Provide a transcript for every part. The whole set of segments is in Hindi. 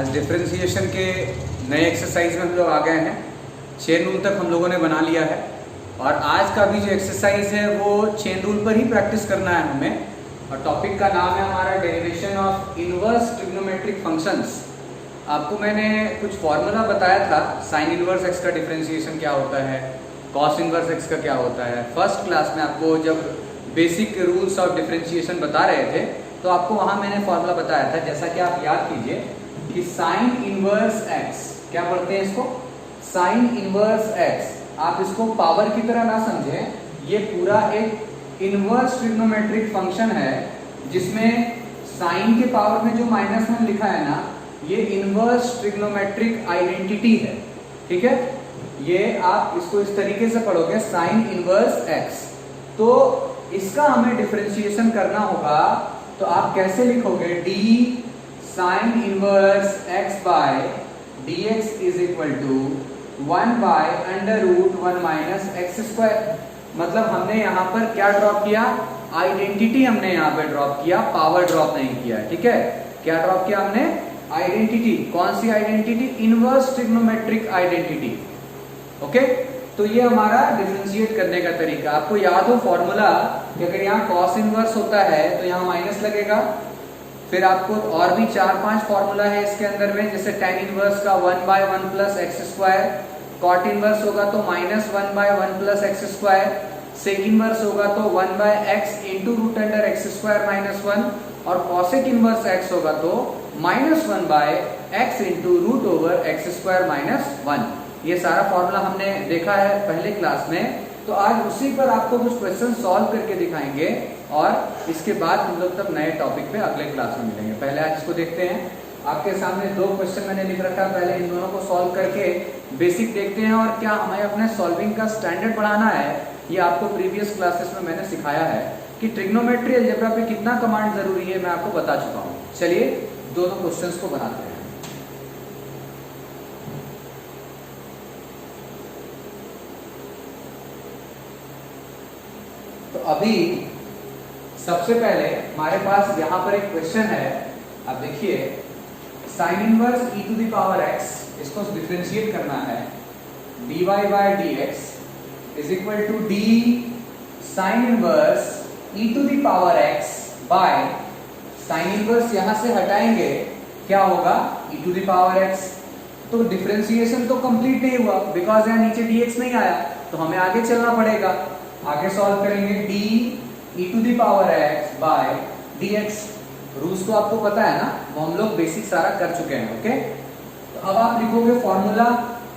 आज डिफरेंशिएशन के नए एक्सरसाइज में हम लोग आ गए हैं। 6 रूल तक हम लोगों ने बना लिया है और आज का भी जो एक्सरसाइज है वो चेन रूल पर ही प्रैक्टिस करना है हमें। और टॉपिक का नाम है हमारा derivation of inverse trigonometric functions. आपको मैंने कुछ फॉर्मूला बताया था, साइन इनवर्स एक्स का डिफरेंशिएशन क्या होता है, कॉस इनवर्स एक्स का क्या होता है। फर्स्ट क्लास में आपको जब बेसिक रूल्स ऑफ डिफरेंशिएशन बता रहे थे तो आपको वहाँ मैंने फॉर्मूला बताया था, जैसा कि आप याद कीजिए कि साइन इनवर्स एक्स, क्या पढ़ते हैं इसको, साइन इनवर्स एक्स। आप इसको पावर की तरह ना समझें, ये पूरा एक इनवर्स ट्रिग्नोमेट्रिक फंक्शन है जिसमें साइन के पावर में जो -1 लिखा है ना, ये इनवर्स ट्रिग्नोमेट्रिक आइडेंटिटी है। ठीक है, ये आप इसको इस तरीके से पढ़ोगे, साइन इनवर्स एक्स। तो इसका हमें डिफरेंशिएशन करना होगा, तो आप कैसे लिखोगे, d sine inverse x by d x is equal to 1 by √1 minus x square. मतलब हमने यहाँ पर क्या ड्रॉप किया, आइडेंटिटी हमने यहाँ पे ड्रॉप किया, पावर ड्रॉप नहीं किया। ठीक है, क्या ड्रॉप किया हमने, आइडेंटिटी। कौन सी identity, inverse trigonometric identity. Okay, तो ये हमारा डिफरेंशिएट करने का तरीका। आपको याद हो फॉर्मूला कि अगर यहाँ कॉस इनवर्स होता है तो यहाँ माइनस लगेगा। फिर आपको और भी 4-5 फॉर्मूला है इसके अंदर में, जैसे tan इनवर्स का 1/1 plus x square, cot inverse होगा तो -1/1 plus x square, sec inverse होगा तो 1/x इंटू √x² -1, और कॉसेक इनवर्स x होगा तो -1/x इंटू √x² -1। ये सारा फॉर्मूला हमने देखा है पहले क्लास में। तो आज उसी पर आपको कुछ क्वेश्चन सॉल्व करके दिखाएंगे और इसके बाद हम लोग तब नए टॉपिक पे अगले क्लास में मिलेंगे। पहले आज इसको देखते हैं। आपके सामने 2 क्वेश्चन मैंने लिख रखा है, पहले इन दोनों को सॉल्व करके बेसिक देखते हैं। और क्या हमें अपने सॉल्विंग का स्टैंडर्ड बढ़ाना है, ये आपको प्रीवियस क्लासेस में मैंने सिखाया है कि ट्रिग्नोमेट्री अलजेब्रा पे कितना कमांड जरूरी है, मैं आपको बता चुका हूँ। चलिए दोनों क्वेश्चंस को बनाते हैं। तो अभी सबसे पहले हमारे पास यहाँ पर एक क्वेश्चन है। अब देखिए, sine inverse e to the power x, इसको डिफरेंशिएट करना है, dy by dx is equal to d sine inverse e to the power x by, sine inverse यहां से हटाएंगे, क्या होगा, e to the power x। तो डिफरेंशिएशन तो कंप्लीट नहीं हुआ, बिकॉज यहाँ नीचे dx नहीं आया, तो हमें आगे चलना पड़ेगा। आगे सॉल्व करेंगे, d e to the power x by dx। Rules तो आपको पता है ना, वो हम लोग बेसिक सारा कर चुके हैं। ओके, तो अब आप लिखोगे फॉर्मूला,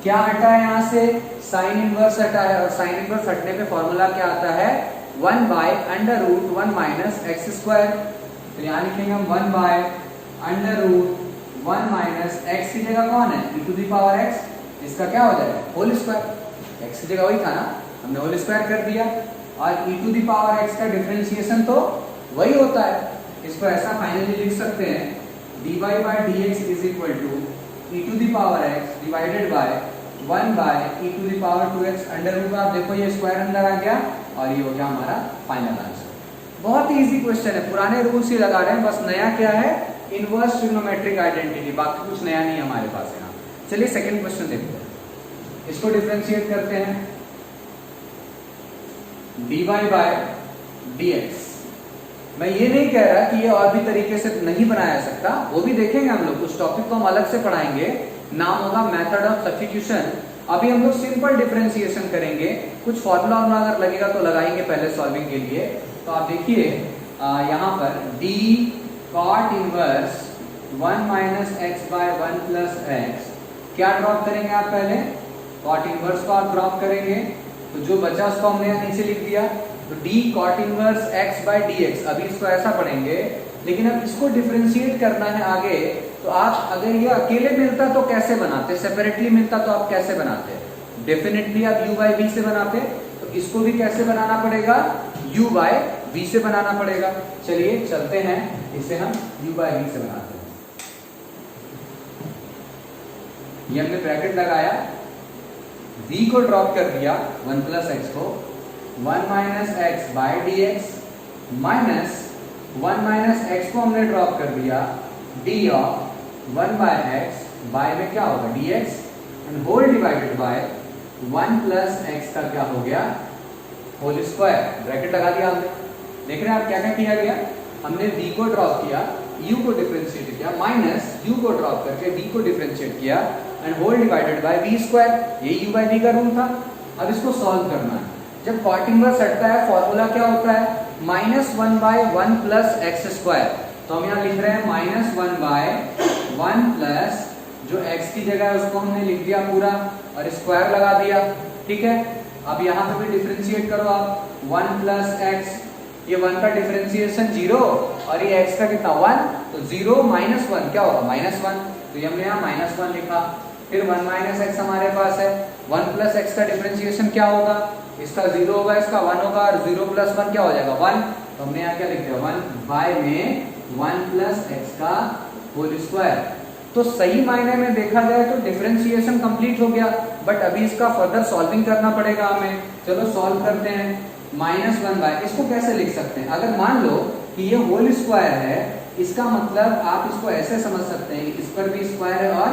क्या हटा है यहाँ से, साइन इनवर्स हटा है, और साइन इनवर्स हटने पे फॉर्मूला क्या आता है, 1/√1 माइनस एक्स स्क्वायर। तो यहाँ लिखेंगे हम 1/√1 माइनस एक्स की जगह कौन है, e to the power x, इसका क्या हो जाएगा, होल स्क्वायर। एक्स की जगह वही था ना, हमने होल स्क्वायर कर दिया। और e to the power x का डिफरेंशिएशन तो वही होता है। इसको ऐसा फाइनली लिख सकते हैं, dy by dx is equal to e to the power x divided by 1/e to the power 2x under root. आप देखो ये स्क्वायर अंदर आ गया और ये हो गया हमारा फाइनल आंसर। बहुत ही इजी क्वेश्चन है, पुराने रूल्स ही लगा रहे हैं, बस नया क्या है, इनवर्स ट्रिग्नोमेट्रिक आइडेंटिटी, बाकी कुछ नया नहीं हमारे पास यहाँ। चलिए सेकंड क्वेश्चन देखते हैं, इसको डिफरेंशिएट करते हैं, dy बाय dx। मैं ये नहीं कह रहा कि ये और भी तरीके से नहीं बनाया जा सकता, वो भी देखेंगे हम लोग, कुछ टॉपिक को हम अलग से पढ़ाएंगे, नाम होगा मेथड ऑफ सब्स्टिट्यूशन। अभी हम लोग सिंपल डिफरेंशिएशन करेंगे, कुछ फॉर्मूला अगर लगेगा तो लगाएंगे पहले सॉल्विंग के लिए। तो आप देखिए यहाँ पर d cot inverse 1 minus x by 1 plus x, क्या ड्रॉप करेंगे आप, पहले cot इनवर्स को आप ड्रॉप करेंगे, तो जो बचा उसको हमने यहाँ नीचे लिख दिया। तो d cot inverse x by dx, अभी इसको ऐसा पढ़ेंगे, लेकिन अब इसको डिफरेंशिएट करना है आगे। तो आप अगर ये अकेले मिलता तो कैसे बनाते, सेपरेटली मिलता तो आप कैसे बनाते, डेफिनेटली आप u बाय v से बनाते। तो इसको भी कैसे बनाना पड़ेगा, u बाय v से बनाना पड़ेगा। चलिए चलते हैं, इसे हम u बाय v से बनाते हैं। ये हमने ब्रैकेट लगाया, v को ड्रॉप कर दिया, 1 प्लस एक्स को, 1 minus x by dx minus 1 minus x को हमने ड्रॉप कर दिया, d of 1 by x, by में क्या होगा dx, and whole divided by 1 plus x का क्या हो गया होल स्क्वायर, ब्रैकेट लगा दिया हमने। देख रहे हैं आप क्या क्या किया गया, हमने v को ड्रॉप किया, u को डिफरेंशिएट किया, माइनस u को ड्रॉप करके v को डिफरेंशिएट किया, and whole divided by v square, ये u बाय v का रूल था। अब इसको सॉल्व करना है। जब कॉट इनवर्स हटता है फॉर्मूला क्या होता है, -1 बाय 1 प्लस एक्स स्क्वायर। तो हम यहाँ लिख रहे हैं -1 बाय 1 प्लस, जो x की जगह है उसको हमने लिख दिया पूरा और स्क्वायर लगा दिया, ठीक है। अब यहाँ पे भी डिफरेंशिएट करो आप, 1 प्लस एक्स, ये 1 का डिफरेंशिएशन 0 और ये x का कितना 1, तो 0 माइनस 1 क्या होगा -1, तो ये हमने यहाँ -1 लिखा। फिर 1 माइनस एक्स हमारे पास है, 1 प्लस एक्स का डिफरेंशिएशन क्या होगा, इसका 0 होगा, इसका 1 होगा, और 0 प्लस 1 क्या हो जाएगा 1, तो हमने यहाँ क्या लिख दिया 1 बाय में 1 प्लस एक्स का होल स्क्वायर। तो सही मायने में देखा जाए तो डिफरेंशिएशन कंप्लीट हो गया, बट अभी इसका फर्दर सॉल्विंग करना पड़ेगा हमें। चलो सॉल्व करते हैं। -1 बाय, इसको कैसे लिख सकते हैं, अगर मान लो कि ये होल स्क्वायर है, इसका मतलब आप इसको ऐसे समझ सकते हैं कि इस पर भी स्क्वायर है और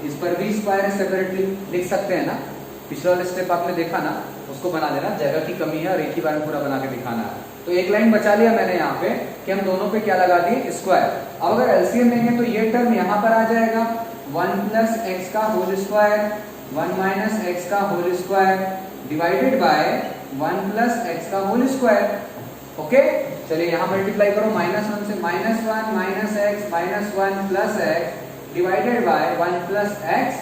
इस पर भी स्क्वायर है, सेपरेटली लिख सकते हैं ना। पिछला वाला स्टेप आपने देखा ना, उसको बना देना, जगह की कमी है और एक ही बार में पूरा बना के दिखाना है। तो एक लाइन बचा लिया मैंने यहाँ पे कि हम दोनों पे क्या लगा दिए स्क्वायर। अब अगर एलसीएम लेंगे तो ये टर्म यहाँ पर आ जाएगा 1 प्लस एक्स का होल स्क्वायर, 1 माइनस एक्स का whole square divided by 1 plus x का होल स्क्वायर। ओके, चलिए यहाँ मल्टीप्लाई करो, -1 से -1 minus x minus 1 plus x divided by 1 plus x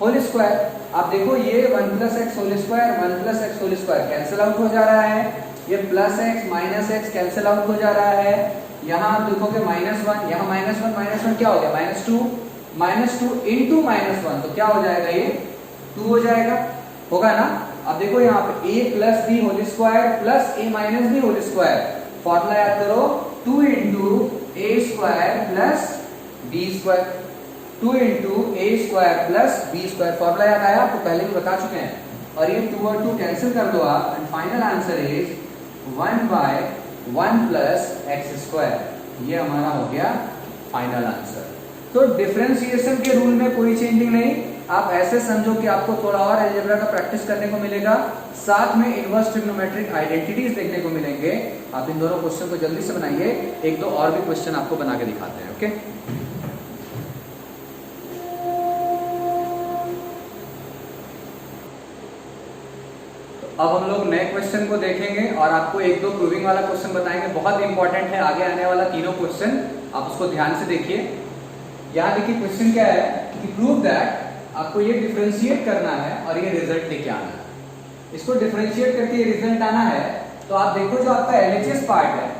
whole square. आप देखो ये 1 plus x whole square, 1 plus x whole square cancel out हो जा रहा है, ये plus x minus x cancel out हो जा रहा है। यहाँ आप देखोगे -1, यहाँ -1 क्या हो गया -2 इंटू -1, तो क्या हो जाएगा ये 2 हो जाएगा, होगा ना। अब देखो यहाँ पे a plus b whole square plus a minus b whole square, formula याद करो 2 into a square plus b square, 2 into a square plus b square, formula याद आया आपको, पहले भी बता चुके हैं। और ये 2 और 2 कैंसिल कर दो आप, and final answer is 1 by 1 plus x square, ये हमारा हो गया फाइनल आंसर। तो डिफरेंशिएशन के रूल में कोई चेंजिंग नहीं, आप ऐसे समझो कि आपको थोड़ा और अलजेब्रा का प्रैक्टिस करने को मिलेगा, साथ में इनवर्स ट्रिग्नोमेट्रिक आइडेंटिटीज देखने को मिलेंगे। आप इन दोनों क्वेश्चन को जल्दी से बनाइए, एक दो और भी क्वेश्चन आपको बना के दिखाते हैं। ओके, अब हम लोग नए क्वेश्चन को देखेंगे और आपको एक दो प्रूविंग वाला क्वेश्चन बताएंगे, बहुत इंपॉर्टेंट है आगे आने वाला तीनों क्वेश्चन, आप उसको ध्यान से देखिए। यहाँ देखिए क्वेश्चन क्या है कि प्रूव दैट, आपको ये डिफरेंशिएट करना है और ये रिजल्ट लेके आना है। इसको डिफरेंशिएट करके ये रिजल्ट आना है, तो आप देखो जो आपका एलएचएस पार्ट है,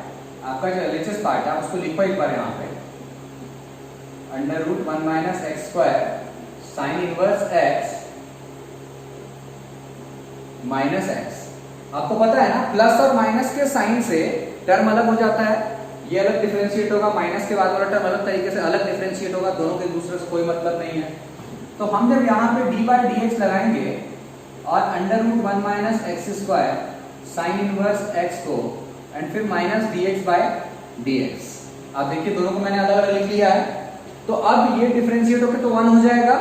आपका जो एलएचएस पार्ट है, आप उसको लिखो एक बार यहाँ पे, √1 minus x square sine inverse x minus x. आपको पता है ना, प्लस और माइनस के साइन से टर्म अलग हो जाता है, ये अलग डिफरेंशिएट होगा, माइनस के बाद वाला टर्म अलग तरीके से अलग डिफरेंशिएट होगा, दोनों के दूसरे से कोई मतलब नहीं है। तो हम जब यहाँ पे d बाई dx लगाएंगे और √1 minus x square sine inverse x को एंड फिर माइनस dx बाय dx, आप देखिए दोनों को मैंने अलग अलग लिख लिया है। तो अब ये डिफरेंशिएट होकर तो 1 हो जाएगा,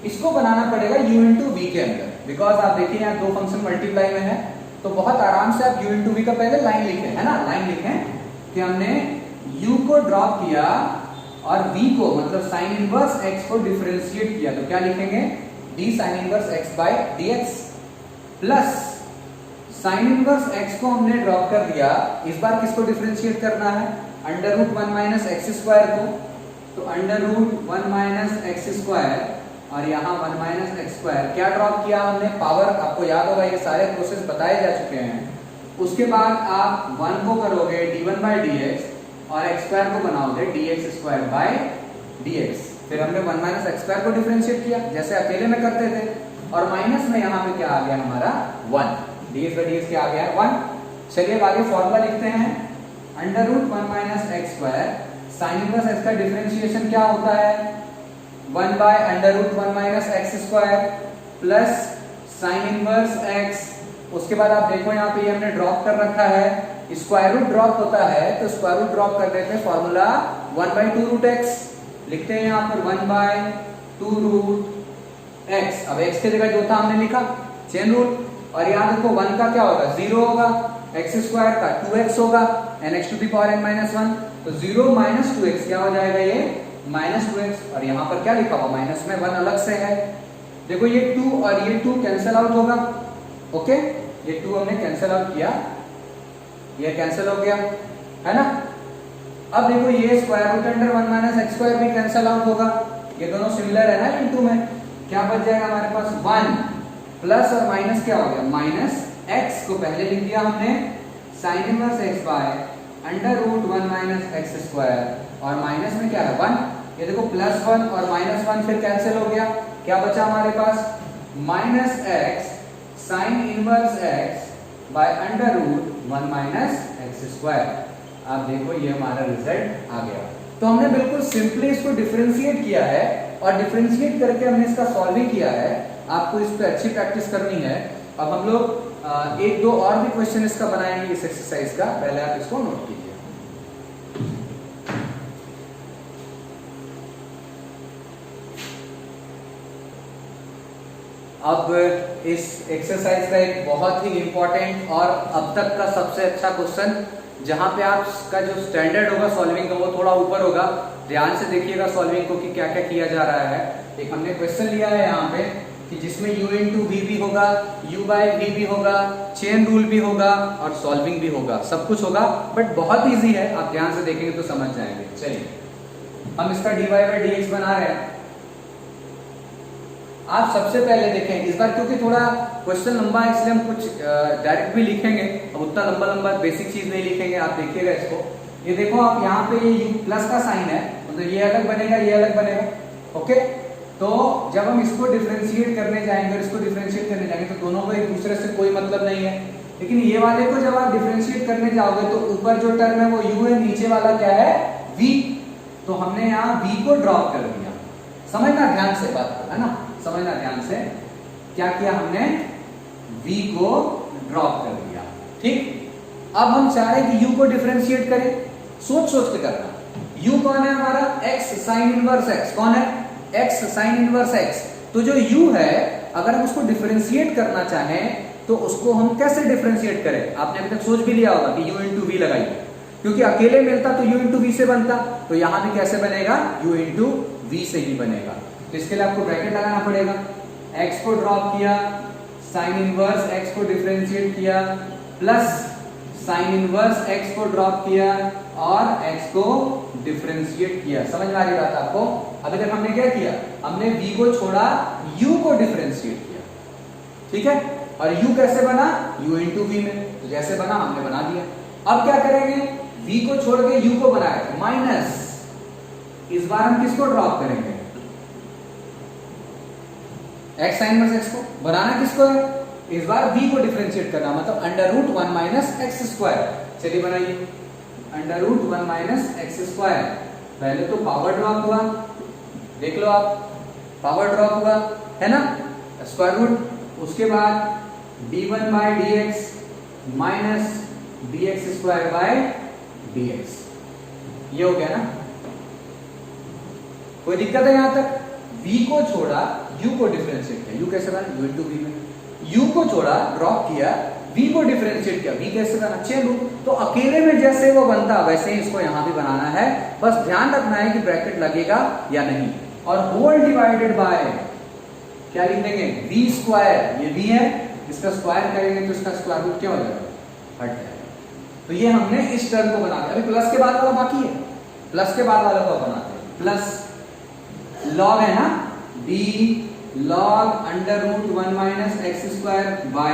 इसको बनाना पड़ेगा u इंटू वी के अंदर, बिकॉज आप देखिए यहाँ दो फंक्शन मल्टीप्लाई में है, तो बहुत आराम से आप u इंटू वी का पहले लाइन लिखें, है ना, लाइन लिखें कि हमने u को ड्रॉप किया और v को मतलब साइन इनवर्स x को डिफरेंशिएट किया, तो क्या लिखेंगे d sine inverse x by dx plus sine inverse x को हमने ड्रॉप कर दिया, इस बार किसको डिफरेंशिएट करना है √1 माइनस एक्स स्क्वायर को, तो √1 माइनस एक्स स्क्वायर और यहाँ 1 माइनस एक्स स्क्वायर, क्या ड्रॉप किया हमने पावर, आपको याद होगा ये सारे प्रोसेस बताए जा चुके हैं। उसके बाद आप 1 को करोगे d1 बाय dx और एक्स स्क्वायर को बनाओगे dx स्क्वायर बाय dx, फिर हमने 1 माइनस एक्स स्क्वायर को डिफरेंशिएट किया जैसे अकेले में करते थे, और माइनस में यहाँ पे क्या आ गया हमारा 1, dx बाय dx क्या आ गया 1। चलिए अब आगे फॉर्मूला लिखते हैं, √1 minus x square sine inverse x का डिफरेंशिएशन क्या होता है 1 by √1 minus x square plus sine inverse x. उसके बाद आप देखो यहाँ पे हमने ड्रॉप कर रखा है, स्क्वायर रूट ड्रॉप होता है, तो स्क्वायर रूट ड्रॉप करने पे फॉर्मूला 1/2 √x, लिखते हैं यहाँ पर 1/2√x। अब x की जगह जो था हमने लिखा चेन रूल, और याद रखो 1 का क्या होगा 0 होगा, x² का 2x होगा, nx to the power n minus 1, तो 0 माइनस 2x क्या हो जाएगा ये -2x, और यहाँ पर क्या लिखा हुआ माइनस में 1 अलग से है। देखो ये 2 और ये 2 कैंसिल आउट होगा, ओके, ये 2 हमने कैंसिल आउट किया, ये कैंसिल हो गया, है ना। अब देखो ये square root under 1 minus x² भी कैंसिल आउट होगा, ये दोनों सिमिलर है ना इनटू में, क्या बच जाएगा हमारे पास 1 प्लस और माइनस क्या हो गया माइनस x को पहले लिख दिया हमने sin inverse x by under root 1 minus x², और माइनस में क्या है 1, ये देखो +1 और -1 फिर कैंसिल हो गया, क्या बचा हमारे पास minus x sin inverse x by under root 1 minus x²। आप देखो ये हमारा रिजल्ट आ गया। तो हमने बिल्कुल सिंपली इसको डिफरेंशिएट किया है, और डिफरेंशिएट करके हमने इसका सॉल्विंग किया है। आपको इस पे अच्छी प्रैक्टिस करनी है। अब हम लोग एक दो और भी क्वेश्चन इसका बनाएंगे इस एक्सरसाइज का, पहले आप इसको नोट कीजिए। अब इस एक्सरसाइज का एक बहुत ही इंपॉर्टेंट और अब तक का सबसे अच्छा क्वेश्चन, जहां पे आपका जो स्टैंडर्ड होगा सॉल्विंग का वो थोड़ा ऊपर होगा। ध्यान से देखिएगा सॉल्विंग को कि क्या क्या किया जा रहा है। एक हमने क्वेश्चन लिया है यहाँ पे कि जिसमें u इंटू वी भी होगा, u बाई वी भी होगा, चेन रूल भी होगा और सॉल्विंग भी होगा, सब कुछ होगा, बट बहुत इजी है, आप ध्यान से देखेंगे तो समझ जाएंगे। चलिए हम इसका dy बाई dx बना रहे हैं। आप सबसे पहले देखें इस बार, क्योंकि थोड़ा क्वेश्चन लंबा है इसलिए हम कुछ डायरेक्ट भी लिखेंगे, अब उतना लंबा लंबा बेसिक चीज नहीं लिखेंगे, आप देखिएगा इसको। ये देखो आप यहाँ पे ये u प्लस का साइन है, मतलब ये अलग बनेगा, ये अलग बनेगा, ओके। तो जब हम इसको डिफरेंशिएट करने जाएंगे और इसको डिफरेंशिएट करने जाएंगे तो दोनों को एक दूसरे से कोई मतलब नहीं है, लेकिन ये वाले को जब आप डिफरेंशिएट करने जाओगे तो ऊपर जो टर्म है वो u है, नीचे वाला क्या है v, तो हमने यहाँ v को ड्रॉप कर दिया। समझना ध्यान से बात है ना, समझना ध्यान से, क्या किया हमने v को ड्रॉप कर दिया, ठीक। अब हम चाह रहे हैं कि u को डिफरेंशिएट करें, सोच सोच के करना। u कौन है हमारा x साइन इनवर्स x, कौन है x साइन इनवर्स x, तो जो u है अगर हम उसको डिफरेंशिएट करना चाहें तो उसको हम कैसे डिफरेंशिएट करें। आपने अभी तक सोच भी लिया होगा कि u इंटू वी लगाइए, क्योंकि अकेले मिलता तो u इंटू वी से बनता, तो यहां भी कैसे बनेगा u इंटू वी से ही बनेगा। तो इसके लिए आपको ब्रैकेट लगाना पड़ेगा, x को ड्रॉप किया, साइन इनवर्स x को डिफरेंशिएट किया, प्लस साइन इनवर्स x को ड्रॉप किया और x को डिफरेंशिएट किया। समझ में आ रही बात आपको। अभी तक हमने क्या किया, हमने v को छोड़ा, u को डिफरेंशिएट किया, ठीक है। और u कैसे बना, u इंटू वी में, तो जैसे बना हमने बना दिया। अब क्या करेंगे, v को छोड़ के u को बनाए माइनस, इस बार हम किसको ड्रॉप करेंगे, x साइन इनवर्स x को बनाना किसको है, इस बार v को डिफरेंशिएट करना, मतलब अंडर रूट 1 माइनस x²। चलिए बनाइए, अंडर रूट 1 माइनस x²। पहले तो पावर ड्रॉप हुआ, देख लो आप, पावर ड्रॉप हुआ है ना, स्क्वायर रूट, उसके बाद d1 by dx minus dx² by dx, ये हो गया ना। कोई दिक्कत है यहां तक। v को छोड़ा, u को डिफरेंशिएट किया, u कैसे बना, u इंटू वी में, u को छोड़ा ड्रॉप किया, v को डिफरेंशिएट किया, v कैसे बना, चेन रूल। तो अकेले में जैसे वो बनता वैसे ही इसको यहां भी बनाना है, बस ध्यान रखना है कि ब्रैकेट लगेगा या नहीं। और होल डिवाइडेड बाय क्या लिख देंगे, v², ये v है, इसका स्क्वायर करेंगे तो इसका स्क्वायर रूट क्या हो जाएगा, हट जाएगा। तो ये हमने इस टर्म को बना दिया। अभी प्लस के बाद वाला बाकी है, प्लस के बाद वाला को बनाते हैं। प्लस लॉग है ना, d log under root 1 minus x² by,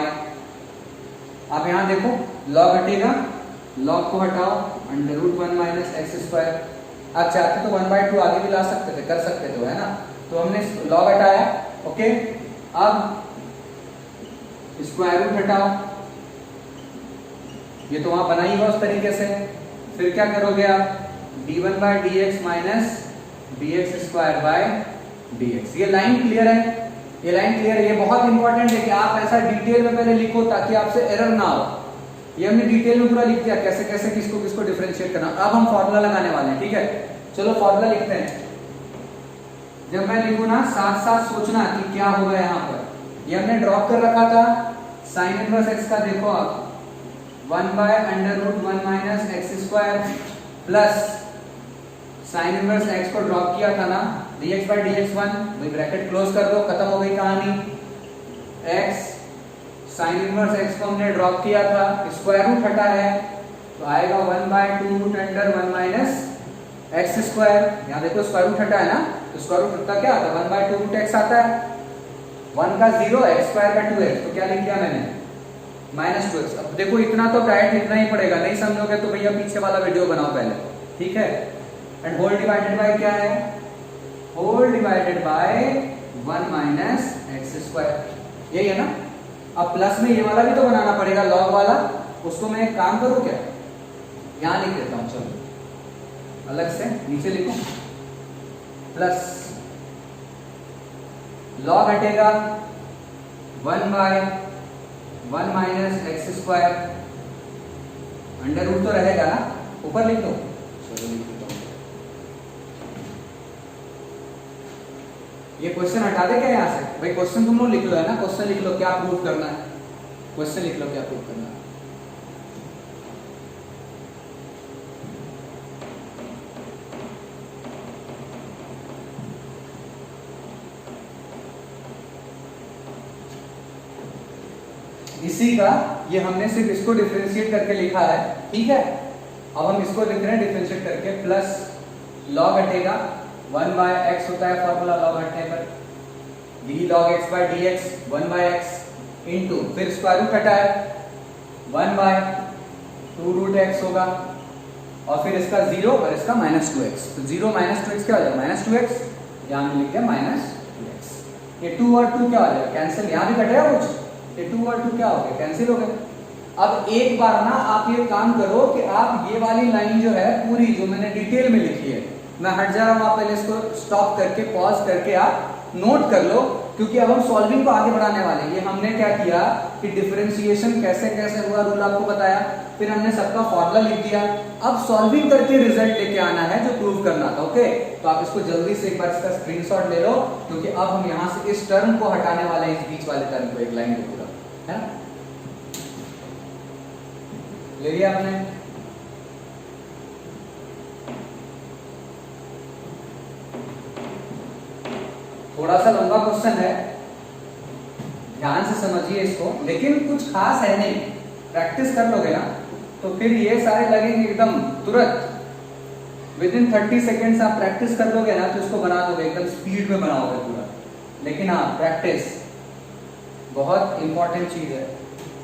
आप यहां देखो लॉग हटेगा, लॉग को हटाओ, अंडर रूट 1 माइनस x²। आप चाहते तो 1/2 आगे भी ला सकते थे, कर सकते थे, है ना। तो हमने लॉग हटाया, ओके। अब स्क्वायर रूट हटाओ, ये तो वहां बना ही हुआ उस तरीके से। फिर क्या करोगे आप, d1 by dx minus dx² by dx। ये लाइन क्लियर है, ये लाइन क्लियर है। ये बहुत इंपॉर्टेंट है कि आप ऐसा डिटेल में पहले लिखो ताकि आपसे एरर ना हो। ये हमने डिटेल में पूरा लिख दिया कैसे कैसे किसको किसको डिफरेंशिएट करना। अब हम फॉर्मूला लगाने वाले हैं, ठीक है। चलो फॉर्मूला लिखते हैं। जब मैं लिखूँ ना साथ साथ सोचना कि क्या होगा यहाँ पर। ये हमने ड्रॉप कर रखा था साइन इनवर्स एक्स का, देखो आप 1/√1 minus x square plus sine inverse x को ड्रॉप किया था ना dx/dx1, वही ब्रैकेट क्लोज कर दो, खत्म हो गई कहानी। x साइन इनवर्स x को हमने ड्रॉप किया था, स्क्वायर रूट हटा है तो आएगा 1/√1 माइनस एक्स स्क्वायर। यहाँ देखो स्क्वायर रूट हटा है ना, तो स्क्वायर रूट हटता क्या आता है 1/2√x आता है। 1 का 0 x स्क्वायर का 2x, तो क्या लिख दिया मैंने -2x। अब देखो इतना तो डायरेक्ट लिखना ही पड़ेगा, नहीं समझोगे तो भैया पीछे वाला वीडियो बनाओ पहले, ठीक है। एंड होल डिवाइडेड बाय क्या है, whole divided by 1 minus x square, यही है ना। अब प्लस में ये वाला भी तो बनाना पड़ेगा लॉग वाला, उसको मैं एक काम करूं क्या, यहां लिख देता हूं, चलो अलग से नीचे लिखो, प्लस लॉग हटेगा 1/1 minus x square, under root तो रहेगा ना, ऊपर लिख दो, चलो लिख देता हूं। ये क्वेश्चन हटा दे क्या यहाँ से, भाई क्वेश्चन तुम लोग लिख लो है ना, क्वेश्चन लिख लो क्या प्रूव करना है, क्वेश्चन लिख लो क्या प्रूव करना है। इसी का ये हमने सिर्फ इसको डिफरेंशिएट करके लिखा है, ठीक है। अब हम इसको लिख रहे हैं डिफरेंशिएट करके, प्लस लॉग हटेगा 1/x होता है फॉर्मूला लॉग हटने पर, d log x/dx 1/x into फिर स्क्वायर रूट हटा है 1/2√x होगा, और फिर इसका 0 और इसका -2x, तो 0 -2x क्या हो जाएगा -2x, यहाँ में लिख दिया -2x। ये 2 और 2 क्या हो जाएगा कैंसिल, यहाँ भी कटेगा कुछ, ये 2 और 2 क्या हो गया कैंसिल हो गए। अब एक बार ना आप ये काम करो कि आप ये वाली लाइन जो है पूरी जो मैंने डिटेल में लिखी है, मैं हट जा रहा हूँ, आप पहले इसको स्टॉप करके पॉज करके आप नोट कर लो, क्योंकि अब हम सॉल्विंग को आगे बढ़ाने वाले हैं। ये हमने क्या किया कि डिफरेंशिएशन कैसे कैसे हुआ रूल आपको बताया, फिर हमने सबका फॉर्मूला लिख दिया, अब सॉल्विंग करके रिजल्ट लेके आना है जो प्रूव करना था, ओके। तो आप इसको जल्दी से एक बार इसका स्क्रीनशॉट ले लो, क्योंकि अब हम यहाँ से इस टर्म को हटाने वाले हैं, इस बीच वाले टर्म को, एक लाइन को पूरा, है ना। ले लिया आपने, थोड़ा सा लंबा क्वेश्चन है, ध्यान से समझिए इसको, लेकिन कुछ खास है नहीं, प्रैक्टिस कर लोगे ना तो फिर ये सारे लगेंगे एकदम तुरंत, विद इन 30 सेकेंड्स आप प्रैक्टिस कर लोगे ना तो इसको बना दोगे, एकदम स्पीड में बनाओगे पूरा। लेकिन हाँ प्रैक्टिस बहुत इंपॉर्टेंट चीज है।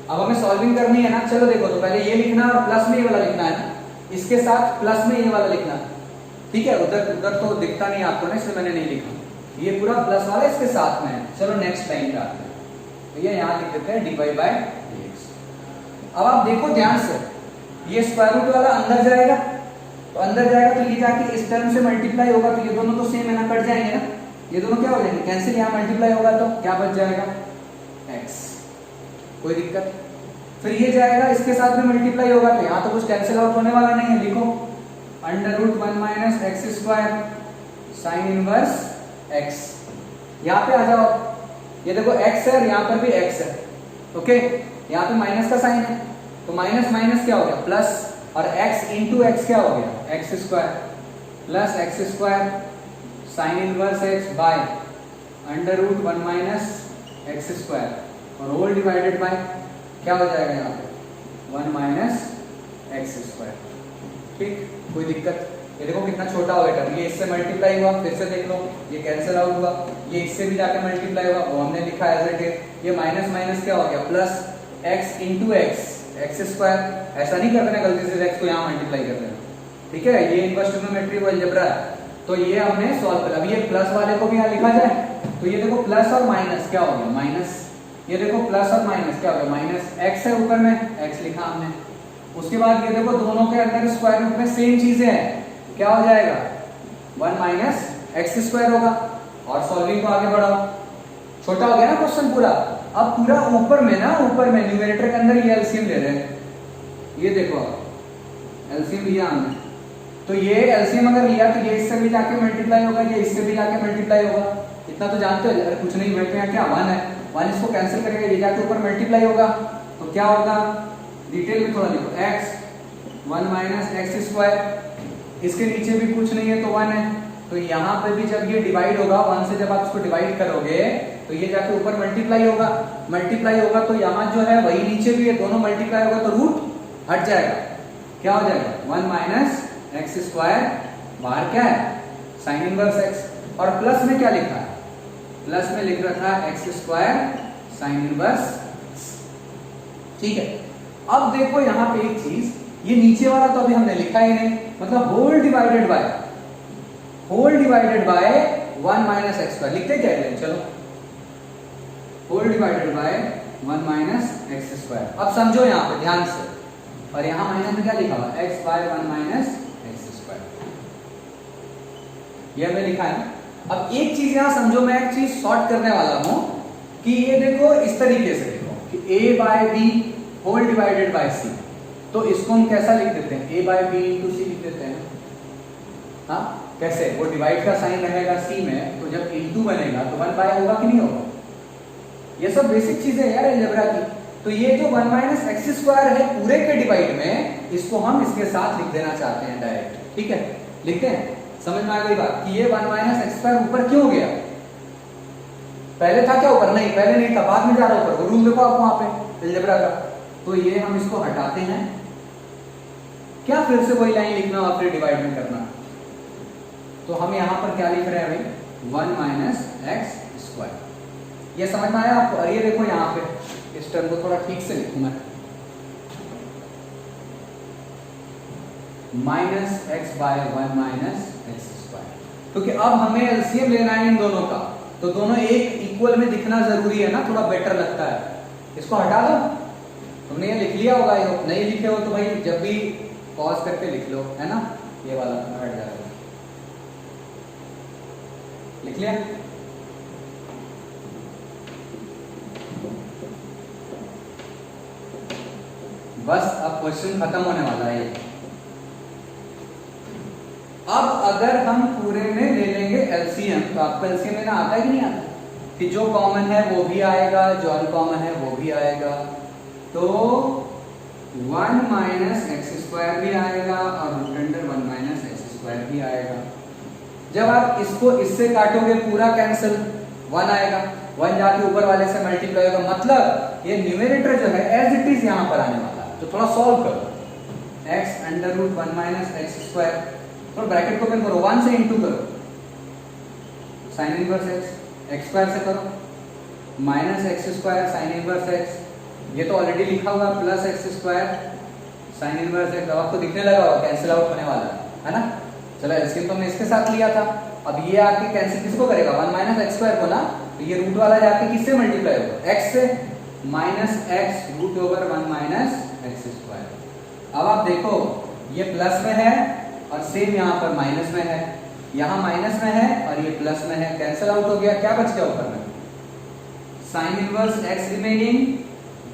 अब हमें सॉल्विंग करनी है ना, चलो देखो, तो पहले ये लिखना और प्लस में ये वाला लिखना है ना, इसके साथ प्लस में ये वाला लिखना, ठीक है। उधर उधर तो दिखता नहीं आपको ना, इसलिए मैंने नहीं लिखा, ये पूरा प्लस वाला इसके साथ में है। चलो नेक्स्ट लाइन पे आते हैं, तो ये यहाँ लिख देते हैं dy/dx। अब आप देखो ध्यान से, ये स्क्वायर रूट वाला अंदर जाएगा, तो अंदर जाएगा तो ये जाके इस टर्म से मल्टीप्लाई होगा, तो ये दोनों तो सेम है ना, कट जाएंगे ना, ये दोनों क्या हो जाएंगे कैंसिल, यहाँ मल्टीप्लाई होगा तो क्या बच जाएगा x, कोई दिक्कत। फिर ये जाएगा इसके साथ में मल्टीप्लाई होगा, तो यहाँ तो कुछ कैंसिल आउट होने वाला नहीं है, लिखो √1 minus x square sine inverse x। यहाँ पे आ जाओ, ये देखो x है और यहाँ पर भी x है, ओके। यहाँ पे माइनस का साइन है, तो माइनस माइनस क्या हो गया प्लस, और x इंटू एक्स क्या हो गया x square, plus x square sine inverse x by √1 minus x square, और होल डिवाइडेड बाय क्या हो जाएगा यहाँ पे 1 माइनस एक्स स्क्वायर, ठीक, कोई दिक्कत। ये देखो कितना छोटा हो गया टर्म, ये इससे मल्टीप्लाई हुआ, फिर से देख लो ये कैंसिल आउट हुआ, ये इससे भी जाके मल्टीप्लाई हुआ, वो हमने लिखा एज इट इज। ये माइनस माइनस क्या हो गया plus x into x square, ऐसा नहीं कर देना गलती से x को यहाँ मल्टीप्लाई कर देना, ठीक है। ये इनवर्स ट्रिग्नोमेट्री वो अलजेब्रा है, तो ये हमने सॉल्व कर। अब ये प्लस वाले को भी यहाँ लिखा जाए, तो ये देखो प्लस और माइनस क्या हो गया माइनस, ये देखो प्लस और माइनस क्या हो गया माइनस, x है ऊपर में x लिखा हमने, उसके बाद ये देखो दोनों के अंदर स्क्वायर रूट में सेम चीजें हैं, क्या हो जाएगा 1 माइनस एक्स स्क्वायर होगा, और सॉल्विंग को आगे बढ़ाओ, छोटा हो गया ना क्वेश्चन पूरा। अब पूरा ऊपर में ना, ऊपर में न्यूमरेटर के अंदर ये एलसीएम ले रहे हैं, ये देखो एलसीएम लिया हमने, तो ये एलसीएम अगर लिया तो ये इससे भी जाके मल्टीप्लाई होगा, ये इससे भी जाके मल्टीप्लाई होगा। इतना तो जानते हो, अरे कुछ नहीं बेटे यहाँ क्या 1 है, 1 इसको कैंसिल करेगा, ये जाके ऊपर मल्टीप्लाई होगा। तो क्या होगा, डिटेल में थोड़ा लिखो, x 1 माइनस एक्स स्क्वायर, इसके नीचे भी कुछ नहीं है तो 1 है। तो यहाँ पे भी जब ये डिवाइड होगा 1 से, जब आप इसको डिवाइड करोगे तो ये जाके ऊपर मल्टीप्लाई होगा, मल्टीप्लाई होगा तो यहाँ जो है वही नीचे भी है, दोनों मल्टीप्लाई होगा तो रूट हट जाएगा, क्या हो जाएगा 1 माइनस एक्स स्क्वायर, बाहर क्या है साइन इनवर्स x, और प्लस में क्या लिखा है, प्लस में लिख रखा है एक्स स्क्वायर साइन इनवर्स। ठीक है, अब देखो यहाँ पे एक चीज, ये नीचे वाला तो अभी हमने लिखा ही नहीं, मतलब whole divided by 1 minus x square लिखते क्या है, चलो whole divided by 1 minus x square. अब समझो यहाँ पे ध्यान से, और यहाँ माइनस में क्या लिखा हुआ x by 1 minus x square, ये हमने लिखा है। अब एक चीज यहाँ समझो, मैं एक चीज सॉर्ट करने वाला हूं कि ये देखो इस तरीके से देखो कि a by b whole divided by c, तो इसको हम कैसा लिख देते हैं, a by b into c लिख देते हैं। हाँ कैसे, वो डिवाइड का साइन रहेगा c में, तो जब इंटू बनेगा तो 1 बाय होगा कि नहीं होगा, ये सब बेसिक चीजें यार अलजेब्रा की। तो ये जो 1 माइनस एक्स स्क्वायर है पूरे के डिवाइड में, इसको हम इसके साथ लिख देना चाहते हैं डायरेक्ट। ठीक है, लिखते हैं, समझ में आ गई बात कि ये 1 माइनस एक्स स्क्वायर ऊपर क्यों हो गया, पहले था क्या ऊपर, नहीं पहले नहीं था, बाद में जा रहा ऊपर, वो रूल देखो आप वहां पे अलजेब्रा का। तो ये हम इसको हटाते हैं, क्या फिर से वही लाइन लिखना और फिर डिवाइड में करना, तो हम यहां पर क्या लिख रहे हैं भाई 1 माइनस एक्स स्क्वायर, ये समझ में आया आपको। और ये देखो यहाँ पे इस टर्म को थोड़ा ठीक से लिखूं मैं, minus x by 1 minus x square, क्योंकि अब हमें एलसीएम लेना है इन दोनों का, तो दोनों एक इक्वल में दिखना जरूरी है ना, थोड़ा बेटर लगता है। इसको हटा दो, तुमने ये लिख लिया होगा, नहीं लिखे हो तो भाई जब भी पॉज करके लिख लो, है ना, ये वाला हट जाएगा, लिख लिया। बस अब क्वेश्चन खत्म होने वाला है। अब अगर हम पूरे में ले लेंगे एलसीएम, तो आपको एलसीएम लेना आता है कि नहीं आता, कि जो कॉमन है वो भी आएगा, जो अनकॉमन है वो भी आएगा, तो 1 माइनस एक्स स्क्वायर भी आएगा और root under 1 minus x square भी आएगा। जब आप इसको इससे काटोगे पूरा कैंसिल, 1 आएगा, 1 जाके ऊपर वाले से मल्टीप्लाई होगा, मतलब ये न्यूमरेटर जो है एज इट इज यहाँ पर आने वाला है। तो थोड़ा सॉल्व करो, x under root 1 minus x square, तो ब्रैकेट को ओपन करो, 1 से इंटू करो, साइन इनवर्स x स्क्वायर से करो, minus x square sine inverse x, ये तो ऑलरेडी लिखा हुआ plus x square sine inverse x, अब आपको दिखने लगा होगा कैंसिल आउट होने वाला है ना। चलो एलसीएम तो हमने इसके साथ लिया था, अब ये आके कैंसिल किसको करेगा, 1 माइनस एक्स स्क्वायर को ना, तो ये रूट वाला जाके किससे मल्टीप्लाई होगा, x से, minus x root over 1 minus x square. अब आप देखो ये प्लस में है और सेम यहाँ पर माइनस में है, यहाँ माइनस में है और ये प्लस में है, कैंसिल आउट हो गया, क्या बच गया ऊपर में, sine inverse x remaining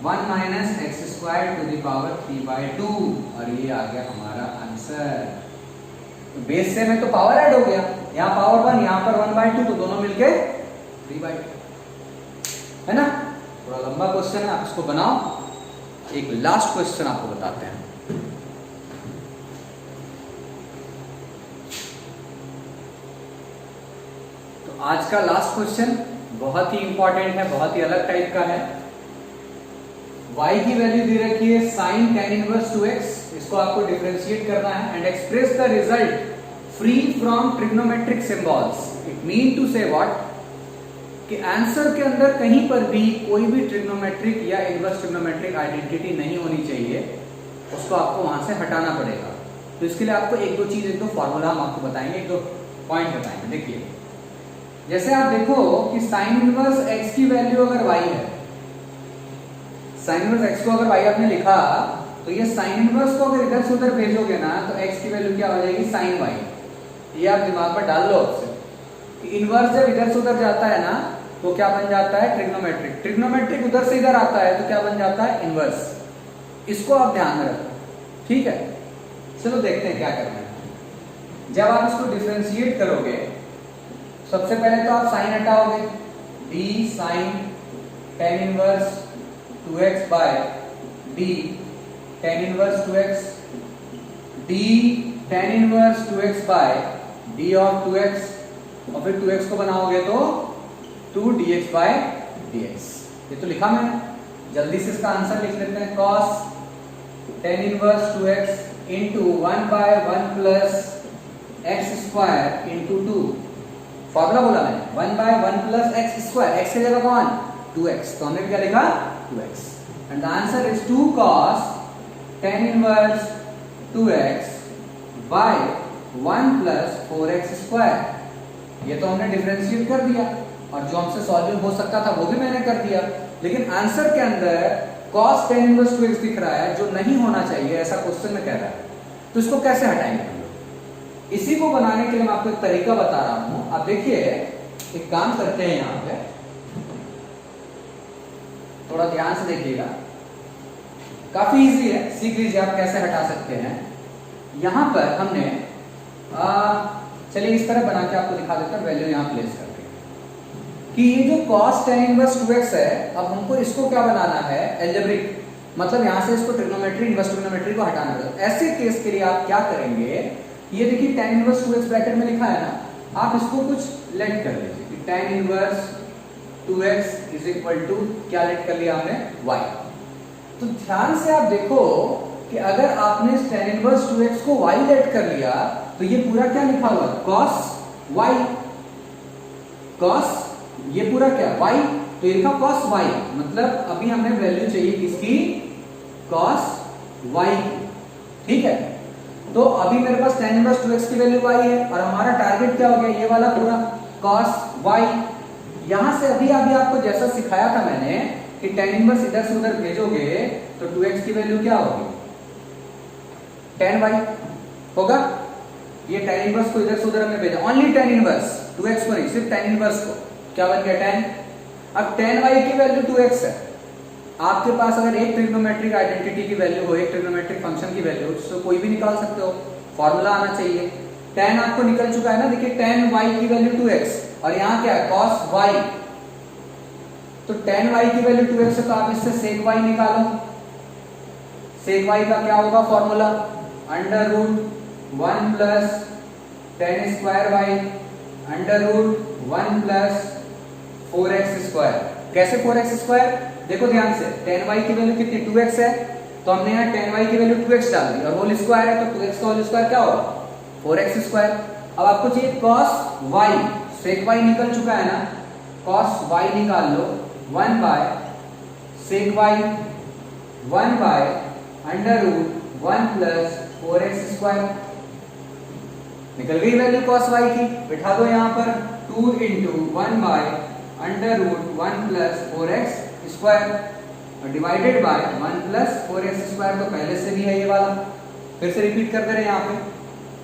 1 minus x square to the power 3/2, और ये आ गया हमारा आंसर। तो बेस से में तो पावर ऐड हो गया, यहाँ पावर 1 यहाँ पर 1/2, तो दोनों मिलके 3/2 है ना। थोड़ा लंबा क्वेश्चन है, आप इसको बनाओ। एक लास्ट क्वेश्चन आपको बताते हैं, तो आज का लास्ट क्वेश्चन बहुत ही इंपॉर्टेंट है, बहुत ही अलग टाइप का है। y की वैल्यू दे रखी है sin tan इनवर्स 2x, इसको आपको डिफरेंशिएट करना है and express the result free from trigonometric symbols. It mean to say what, कि आंसर के अंदर कहीं पर भी कोई भी ट्रिग्नोमेट्रिक या इनवर्स ट्रिग्नोमेट्रिक आइडेंटिटी नहीं होनी चाहिए, उसको आपको वहां से हटाना पड़ेगा। तो इसके लिए आपको एक दो चीज, एक दो फॉर्मूला हम आपको बताएंगे, एक दो पॉइंट बताएंगे। देखिए जैसे आप देखो कि साइन इनवर्स x की वैल्यू अगर y है, साइन इनवर्स x को अगर y आपने लिखा, तो ये साइन इनवर्स को अगर इधर से उधर भेजोगे ना, तो x की वैल्यू क्या हो जाएगी, साइन y। ये आप दिमाग पर डाल लो आपसे, कि इनवर्स जब इधर से उधर जाता है ना, तो क्या बन जाता है, ट्रिग्नोमेट्रिक। ट्रिग्नोमेट्रिक उधर से इधर आता है तो क्या बन जाता है, इनवर्स। इसको आप ध्यान में रखो, ठीक है। चलो देखते हैं क्या करना है। जब आप इसको डिफरेंशिएट करोगे, सबसे पहले तो आप साइन हटाओगे, d sin tan inverse 2x by d tan inverse 2x, d tan inverse 2x by d of 2x, और फिर 2x को बनाओगे तो 2 dx बाय dx। ये तो लिखा मैंने, जल्दी से इसका आंसर लिख लेते हैं। cos tan inverse 2x into 1 by 1 plus x square into 2, formula बोला मैंने 1 by 1 plus x square, x की जगह कौन 2x, तो हमने क्या लिखा 2x, and the answer is 2 cos tan inverse 2x by 1 plus 4x square. ये तो हमने डिफरेंशिएट कर दिया, और जो हमसे सॉल्व हो सकता था वो भी मैंने कर दिया, लेकिन आंसर के अंदर cos tan इनवर्स 2x दिख रहा है जो नहीं होना चाहिए, ऐसा क्वेश्चन में कह रहा है। तो इसको कैसे हटाएंगे हम लोग? इसी को बनाने के लिए मैं आपको एक तरीका बता रहा हूं। आप देखिए, एक काम करते हैं, यहां पे थोड़ा ध्यान से देखिएगा, काफी इजी है, सीख लीजिए आप कैसे हटा सकते हैं। यहां पर हमने चलिए इस तरह बना के आपको दिखा देता हूं, वैल्यू यहां प्लेस करके कि ये जो cos tan इनवर्स 2x है, अब हमको इसको क्या बनाना है, एल्जेब्रिक, मतलब यहां से इसको ट्रिग्नोमेट्री इनवर्स ट्रिग्नोमेट्री को हटाना है। ऐसे केस के लिए आप क्या करेंगे, ये देखिए tan इनवर्स 2x ब्रैकेट में लिखा है ना, आप इसको कुछ लेट कर लीजिए कि tan inverse 2x is equal to क्या लेट कर लिया हमने, y। तो ध्यान से आप देखो कि अगर आपने tan इनवर्स 2x को y लेट कर लिया तो ये पूरा क्या लिखा हुआ है, cos y, cos ये पूरा क्या y, तो ये लिखा cos y, मतलब अभी हमें वैल्यू चाहिए किसकी, cos y, ठीक है। तो अभी मेरे पास tan इनवर्स 2x की वैल्यू y है, और हमारा टारगेट क्या हो गया, ये वाला पूरा cos y। यहां से अभी आपको जैसा सिखाया था मैंने कि tan इनवर्स इधर से उधर भेजोगे तो 2x की वैल्यू क्या होगी, tan y होगा। ये tan इनवर्स को इधर से उधर हमने भेजा, ओनली tan इनवर्स 2x को नहीं, सिर्फ tan इनवर्स को, क्या बन गया tan। अब tan y की वैल्यू 2x है, आपके पास अगर एक ट्रिग्नोमेट्रिक आइडेंटिटी की वैल्यू हो, एक ट्रिग्नोमेट्रिक फंक्शन की वैल्यू हो, तो कोई भी निकाल सकते हो, फॉर्मूला आना चाहिए। tan आपको निकल चुका है ना, देखिए tan y की वैल्यू 2x, और यहाँ क्या है cos y, तो tan y की वैल्यू 2x है, तो आप इससे sec y निकालो। sec y का क्या होगा formula, under root 1 plus tan square y under root 1 plus 4x square. कैसे 4x स्क्वायर, देखो ध्यान से, tan y की वैल्यू कितनी 2x है, तो हमने यहाँ tan y की वैल्यू 2x डाल दी, और होल स्क्वायर है तो 2x का होल स्क्वायर क्या होगा 4x स्क्वायर। अब आपको चाहिए cos y, sec y निकल चुका है ना, cos y निकाल लो, 1 by sec y 1 by under root 1 plus 4x square. निकल गई वैल्यू cos y की, बिठा दो यहाँ पर 2 into 1 by under root 1 plus 4x square, और divided by 1 plus 4x square, तो पहले से भी है ये वाला। फिर से रिपीट करते रहे यहाँ पे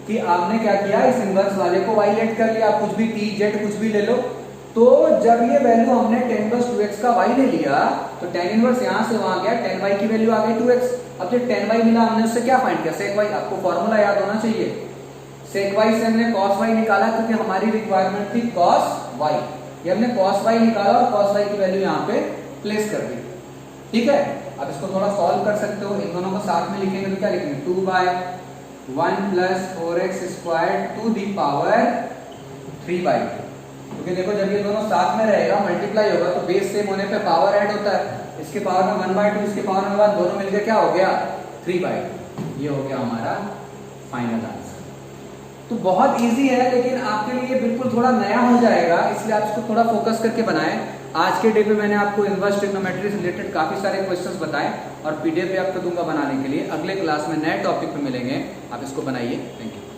कि आपने क्या किया, इस इनवर्स वाले को y लेट कर लिया, आप कुछ भी t z कुछ भी ले लो। तो जब ये वैल्यू हमने tan इनवर्स 2x का y ले लिया, तो tan इनवर्स यहाँ से वहां गया, tan y की वैल्यू आ गई 2x। अब जो tan y मिला हमने उससे क्या फाइंड किया, sec y। आपको फॉर्मूला याद होना चाहिए, sec y से हमने cos y निकाला, क्योंकि हमारी रिक्वायरमेंट थी cos y, ये हमने cos y निकाला और cos y की वैल्यू यहाँ पे प्लेस कर दी, ठीक है। अब इसको थोड़ा सॉल्व कर सकते हो, इन दोनों को साथ में लिखेंगे तो क्या लिखेंगे, 2 by 1 plus 4x square to the power 3 by 2, क्योंकि देखो जब ये दोनों साथ में रहेगा मल्टीप्लाई होगा तो बेस सेम होने पे पावर ऐड होता है, इसके पावर में 1/2, इसके पावर में 1, दोनों मिलकर क्या हो गया 3/2। ये हो गया हमारा फाइनल आंसर। तो बहुत इजी है, लेकिन आपके लिए बिल्कुल थोड़ा नया हो जाएगा, इसलिए आप इसको थोड़ा फोकस करके बनाएं। आज के डे पे मैंने आपको इनवर्स ट्रिग्नोमेट्री से रिलेटेड काफी सारे क्वेश्चंस बताए और पीडीएफ भी आपको दूंगा बनाने के लिए। अगले क्लास में नए टॉपिक पे मिलेंगे, आप इसको बनाइए। Thank you.